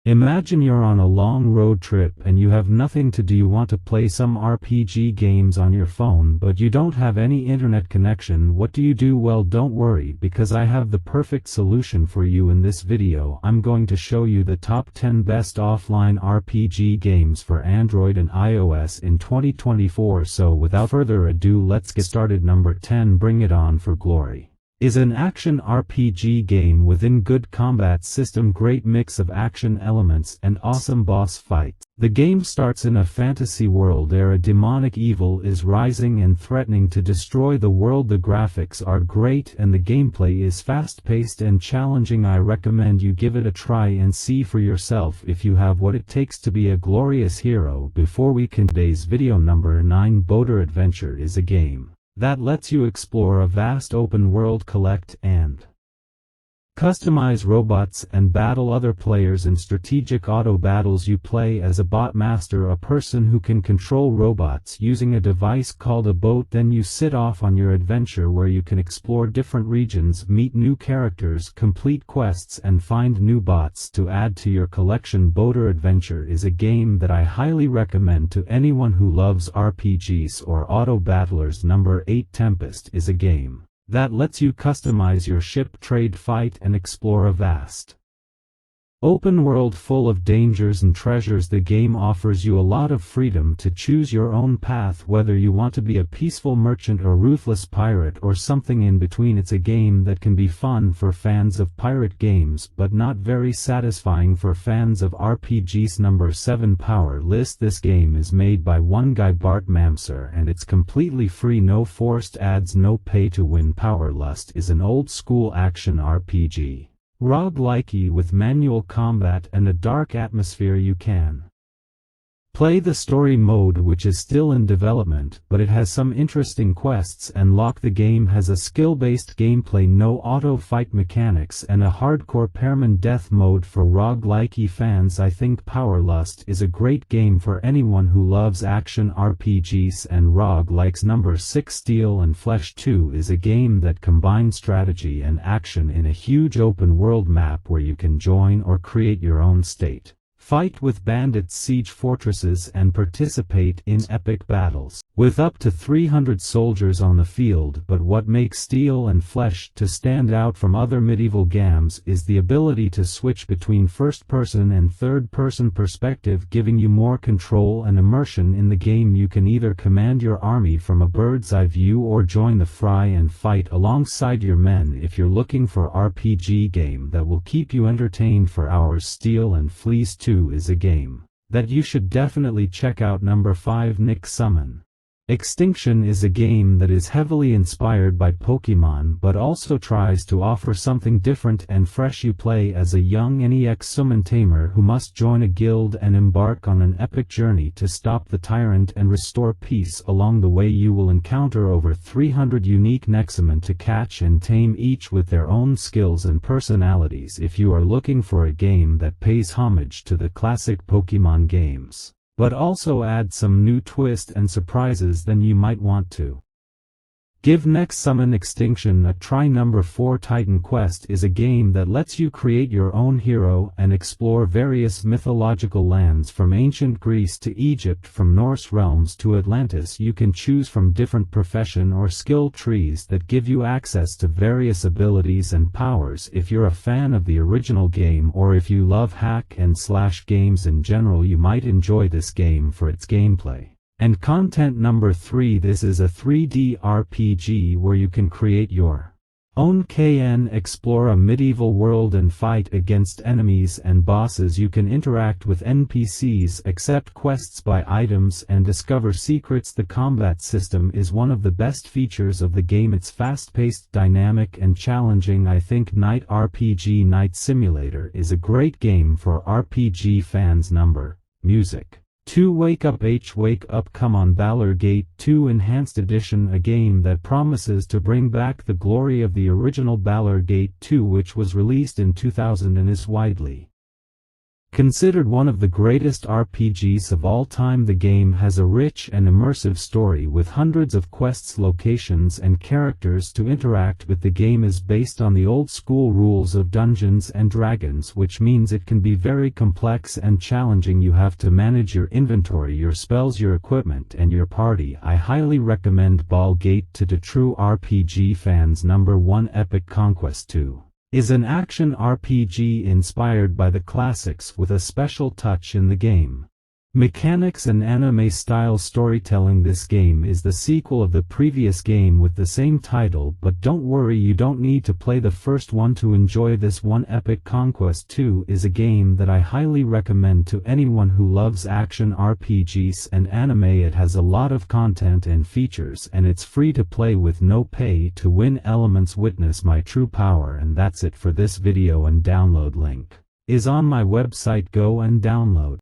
Imagine you're on a long road trip and you have nothing to do. You want to play some RPG games on your phone, but you don't have any internet connection. What do you do? Well, don't worry, because I have the perfect solution for you. In this video, I'm going to show you the top 10 best offline RPG games for Android and iOS in 2024. So without further ado, let's get started. Number 10, Bring It On for Glory is an action RPG game within good combat system, great mix of action elements and awesome boss fights. The game starts in a fantasy world where a demonic evil is rising and threatening to destroy the world. The graphics are great and the gameplay is fast-paced and challenging. I recommend you give it a try and see for yourself if you have what it takes to be a glorious hero. Before we continue today's video, number 9, Boater Adventure is a game that lets you explore a vast open world, collect and customize robots, and battle other players in strategic auto battles. You play as a bot master, a person who can control robots using a device called a boat. Then you set off on your adventure where you can explore different regions, meet new characters, complete quests, and find new bots to add to your collection. Boater Adventure is a game that I highly recommend to anyone who loves RPGs or auto battlers. Number 8, Tempest is a game that lets you customize your ship, trade, fight, and explore a vast open world full of dangers and treasures. The game offers you a lot of freedom to choose your own path, whether you want to be a peaceful merchant or ruthless pirate or something in between. It's a game that can be fun for fans of pirate games, but not very satisfying for fans of RPGs. Number 7, Power List. This game is made by one guy, Bart Mamser, and it's completely free, no forced ads, no pay to win. Power List is an old school action RPG roguelike with manual combat and a dark atmosphere. You can play the story mode, which is still in development, but it has some interesting quests and lock. The game has a skill-based gameplay, no auto-fight mechanics, and a hardcore permadeath mode for roguelike fans. I think Power List is a great game for anyone who loves action RPGs and roguelikes. Number 6, Steel and Flesh 2 is a game that combines strategy and action in a huge open world map where you can join or create your own state, fight with bandits, siege fortresses, and participate in epic battles with up to 300 soldiers on the field. But what makes Steel and Flesh to stand out from other medieval games is the ability to switch between first-person and third-person perspective, giving you more control and immersion in the game. You can either command your army from a bird's-eye view or join the fray and fight alongside your men. If you're looking for RPG game that will keep you entertained for hours, Steel and Fleece 2 is a game that you should definitely check out. Number 5, Nick Summon Extinction is a game that is heavily inspired by Pokemon but also tries to offer something different and fresh. You play as a young NEX summon tamer who must join a guild and embark on an epic journey to stop the tyrant and restore peace. Along the way, you will encounter over 300 unique Nexumen to catch and tame, each with their own skills and personalities. If you are looking for a game that pays homage to the classic Pokemon games but also add some new twist and surprises, then you might want to give Next Summon Extinction a try. Number 4, Titan Quest is a game that lets you create your own hero and explore various mythological lands, from ancient Greece to Egypt, from Norse realms to Atlantis. You can choose from different profession or skill trees that give you access to various abilities and powers. If you're a fan of the original game, or if you love hack and slash games in general, you might enjoy this game for its gameplay and content. Number 3, this is a 3D RPG where you can create your own KN, explore a medieval world, and fight against enemies and bosses. You can interact with NPCs, accept quests, buy items, and discover secrets. The combat system is one of the best features of the game. It's fast-paced, dynamic, and challenging. I think Night RPG Night Simulator is a great game for RPG fans. Number Music 2, Wake Up Wake Up Come On Balor Gate 2 Enhanced Edition, a game that promises to bring back the glory of the original Balor Gate 2, which was released in 2000 and is widely Considered one of the greatest RPGs of all time, the game has a rich and immersive story with hundreds of quests, locations, and characters to interact with. The game is based on the old-school rules of Dungeons and Dragons, which means it can be very complex and challenging. You have to manage your inventory, your spells, your equipment, and your party. I highly recommend Baldur's Gate 2 to true RPG fans. Number 1, Epic Conquest 2 is an action RPG inspired by the classics with a special touch in the game mechanics and anime-style storytelling. This game is the sequel of the previous game with the same title, but don't worry, you don't need to play the first one to enjoy this one. Epic Conquest 2 is a game that I highly recommend to anyone who loves action RPGs and anime. It has a lot of content and features, and it's free to play with no pay to win elements. Witness my true power. And that's it for this video, and download link is on my website. Go and download.